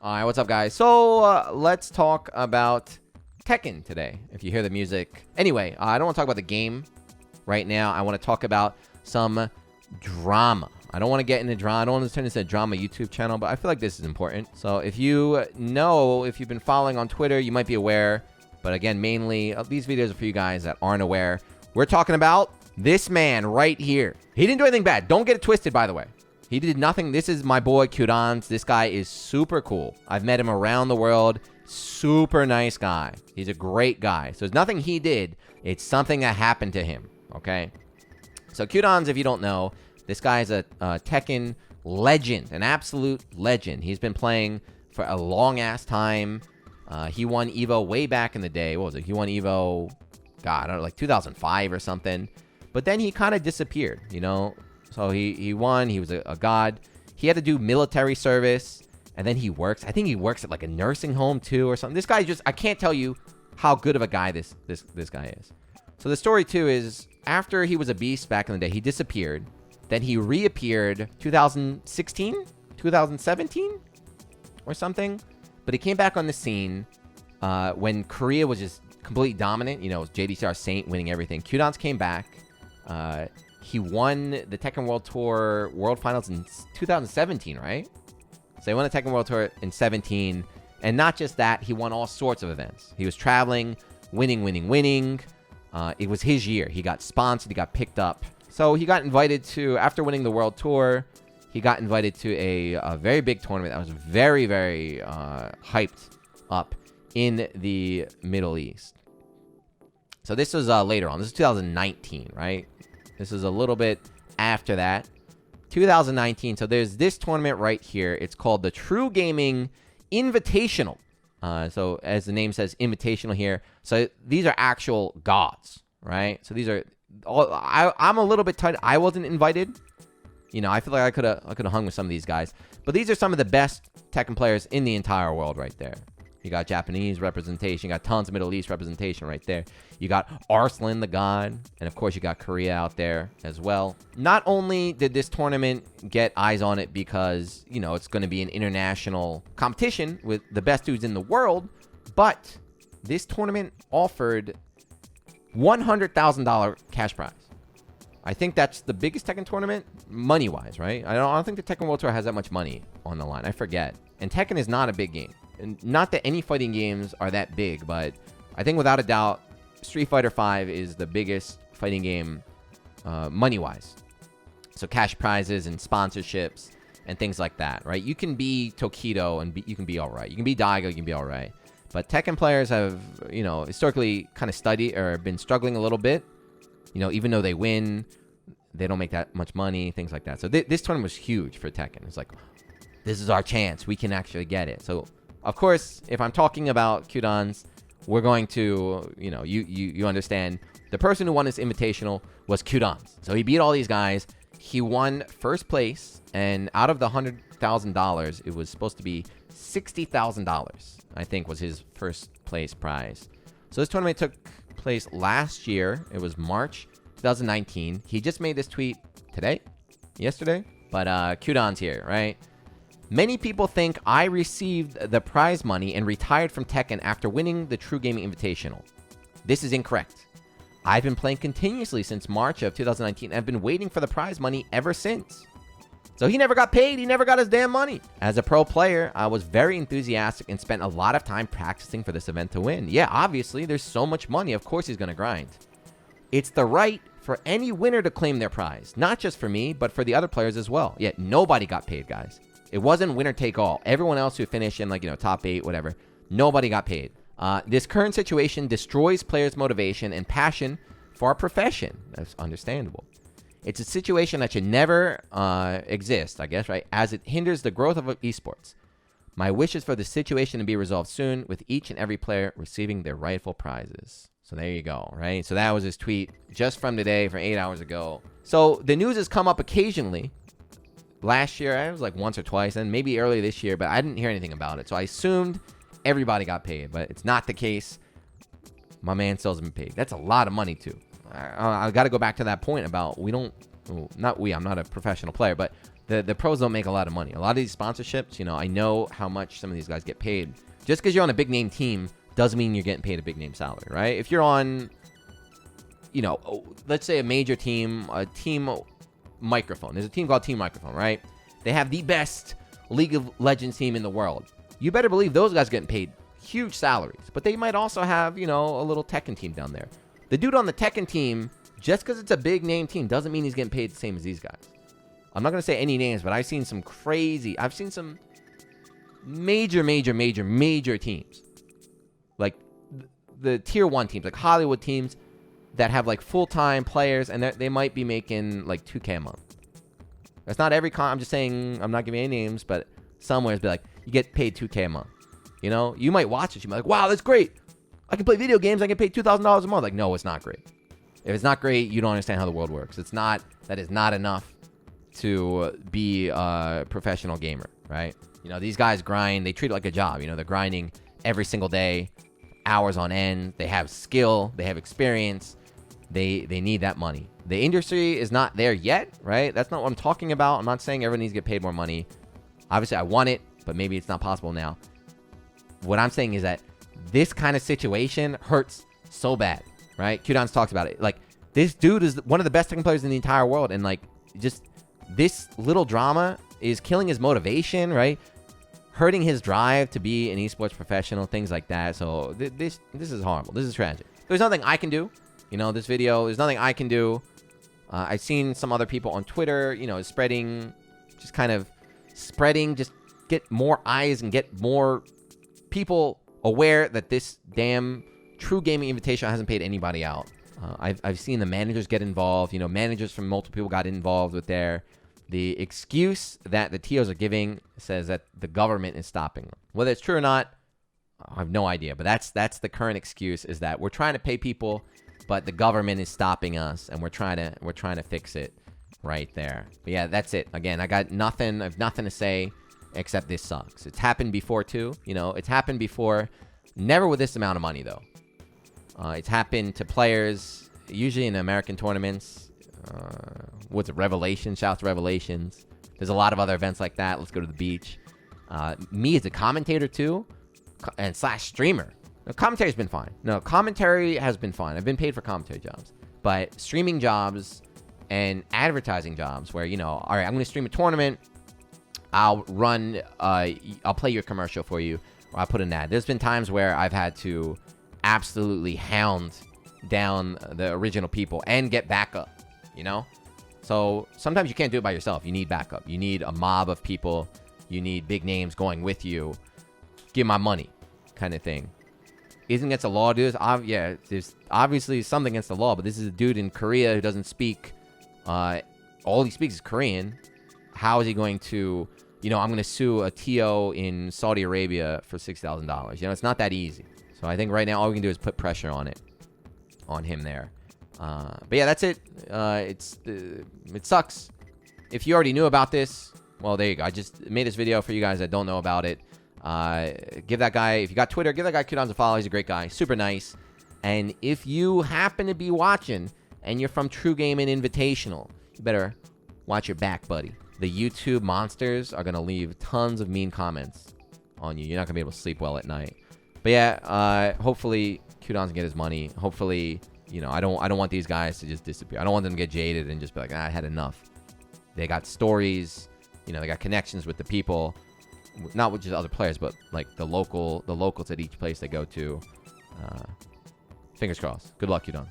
All right, what's up, guys? So let's talk about Tekken today. If you hear the music. Anyway, I don't want to talk about the game right now. I want to talk about some drama. I don't want to get into drama. I don't want to turn this into a drama YouTube channel, but I feel like this is important. So if you know, if you've been following on Twitter, you might be aware. But again, mainly these videos are for you guys that aren't aware. We're talking about this man right here. He didn't do anything bad. Don't get it twisted, by the way. He did nothing. This is my boy Qdans. This guy is super cool. I've met him around the world. Super nice guy. He's a great guy. So it's nothing he did. It's something that happened to him. Okay. So Qdans, if you don't know, this guy is a Tekken legend, an absolute legend. He's been playing for a long ass time. He won Evo way back in the day. What was it? He won Evo, God, I don't know, like 2005 or something. But then he kind of disappeared, you know. So he won. He was a god. He had to do military service, and then he works. I think he works at like a nursing home too or something. This guy just, I can't tell you how good of a guy this guy is. So the story too is after he was a beast back in the day, he disappeared. Then he reappeared 2016, 2017 or something. But he came back on the scene when Korea was just completely dominant. You know, it was JDCR Saint winning everything. Qdans came back. He won the Tekken World Tour World Finals in 2017, right? So he won the Tekken World Tour in 17. And not just that, he won all sorts of events. He was traveling, winning. It was his year. He got sponsored. He got picked up. So he got invited to, after winning the World Tour, he got invited to a very big tournament that was very, very hyped up in the Middle East. So this was later on. This is 2019, right? This is a little bit after that. 2019. So there's this tournament right here. It's called the True Gaming Invitational. So as the name says, invitational here. So these are actual gods, right? So these are all. I'm a little bit tight. I wasn't invited. You know, I feel like I could have hung with some of these guys. But these are some of the best Tekken players in the entire world right there. You got Japanese representation. You got tons of Middle East representation right there. You got Arslan the God. And, of course, you got Korea out there as well. Not only did this tournament get eyes on it because, you know, it's going to be an international competition with the best dudes in the world, but this tournament offered $100,000 cash prize. I think that's the biggest Tekken tournament money-wise, right? I don't think the Tekken World Tour has that much money on the line. I forget. And Tekken is not a big game. And not that any fighting games are that big, but I think without a doubt, Street Fighter V is the biggest fighting game money-wise. So cash prizes and sponsorships and things like that, right? You can be Tokido and you can be all right. You can be Daigo, you can be all right. But Tekken players have, you know, historically kind of studied or been struggling a little bit. You know, even though they win, they don't make that much money, things like that. So this tournament was huge for Tekken. It's like, this is our chance. We can actually get it. So, of course, if I'm talking about Qdans, we're going to, you know, you understand. The person who won this invitational was Qdans. So he beat all these guys. He won first place. And out of the $100,000, it was supposed to be $60,000, I think, was his first place prize. So this tournament took place last year. It was March 2019. He just made this tweet yesterday, but Qdans here, right? Many people think I received the prize money and retired from Tekken after winning the True Gaming Invitational. This is incorrect. I've been playing continuously since March of 2019 and I've been waiting for the prize money ever since. So he never got paid. He never got his damn money. As a pro player, I was very enthusiastic and spent a lot of time practicing for this event to win. Yeah, obviously, there's so much money. Of course he's going to grind. It's the right for any winner to claim their prize. Not just for me, but for the other players as well. Yet nobody got paid, guys. It wasn't winner take all. Everyone else who finished in, like, you know, top 8, whatever, nobody got paid. This current situation destroys players' motivation and passion for our profession. That's understandable. It's a situation that should never exist, I guess, right? As it hinders the growth of esports. My wish is for the situation to be resolved soon with each and every player receiving their rightful prizes. So there you go, right? So that was his tweet just from today, from 8 hours ago. So the news has come up occasionally. Last year, I was like once or twice, and maybe early this year, but I didn't hear anything about it. So I assumed everybody got paid, but it's not the case. My man still hasn't been paid. That's a lot of money, too. I got to go back to that point about I'm not a professional player, but the pros don't make a lot of money. A lot of these sponsorships, you know, I know how much some of these guys get paid. Just because you're on a big name team doesn't mean you're getting paid a big name salary, right? If you're on, you know, let's say a major team, a Team Microphone. There's a team called Team Microphone, right? They have the best League of Legends team in the world. You better believe those guys getting paid huge salaries. But they might also have, you know, a little Tekken team down there. The dude on the Tekken team, just because it's a big name team, doesn't mean he's getting paid the same as these guys. I'm not going to say any names, but I've seen some major teams. Like the tier 1 teams, like Hollywood teams that have like full-time players, and they might be making like $2K a month. That's not every I'm just saying, I'm not giving any names, but somewhere it's be like, you get paid $2K a month. You know, you might watch it. You might be like, wow, that's great. I can play video games. I get paid $2,000 a month. Like, no, it's not great. If it's not great, you don't understand how the world works. That is not enough to be a professional gamer, right? You know, these guys grind. They treat it like a job. You know, they're grinding every single day, hours on end. They have skill. They have experience. They need that money. The industry is not there yet, right? That's not what I'm talking about. I'm not saying everyone needs to get paid more money. Obviously, I want it, but maybe it's not possible now. What I'm saying is that this kind of situation hurts so bad, right? Qdons talks about it. Like, this dude is one of the best Tekken players in the entire world, and like, just this little drama is killing his motivation, right? Hurting his drive to be an esports professional, things like that. So this is horrible. This is tragic. There's nothing I can do. You know, this video, there's nothing I can do. I've seen some other people on Twitter, you know, just get more eyes and get more people aware that this damn True Gaming Invitational hasn't paid anybody out. I've seen the managers get involved. You know, managers from multiple people got involved with the excuse that the TOs are giving says that the government is stopping them. Whether it's true or not, I have no idea. But that's the current excuse, is that we're trying to pay people, but the government is stopping us, and we're trying to fix it right there. But yeah, that's it. Again, I have nothing to say except this sucks. It's happened before too. You know, it's happened before. Never with this amount of money though. It's happened to players, usually in American tournaments. What's it? Revelations. Shout out to Revelations. There's a lot of other events like that. Let's go to the beach. Me as a commentator too, and / streamer. No, commentary's been fine. No, commentary has been fine. I've been paid for commentary jobs. But streaming jobs and advertising jobs where, you know, all right, I'm going to stream a tournament. I'll play your commercial for you, or I'll put an ad. There's been times where I've had to absolutely hound down the original people and get backup, you know? So sometimes you can't do it by yourself. You need backup. You need a mob of people. You need big names going with you. Give my money kind of thing. Isn't against the law, dude? Yeah, there's obviously something against the law, but this is a dude in Korea who doesn't speak. All he speaks is Korean. How is he going to, you know, I'm going to sue a TO in Saudi Arabia for $6,000. You know, it's not that easy. So I think right now all we can do is put pressure on him there. But yeah, that's it. It sucks. If you already knew about this, well, there you go. I just made this video for you guys that don't know about it. Give that guy, if you got Twitter, give that guy Qdons a follow. He's a great guy, super nice. And if you happen to be watching and you're from True Gaming Invitational, you better watch your back, buddy. The YouTube monsters are gonna leave tons of mean comments on you. You're not gonna be able to sleep well at night. But yeah, hopefully Qdons can get his money. Hopefully, you know, I don't want these guys to just disappear. I don't want them to get jaded and just be like, I had enough. They got stories, you know, they got connections with the people. Not with just other players, but like the locals at each place they go to. Fingers crossed. Good luck, Qdons.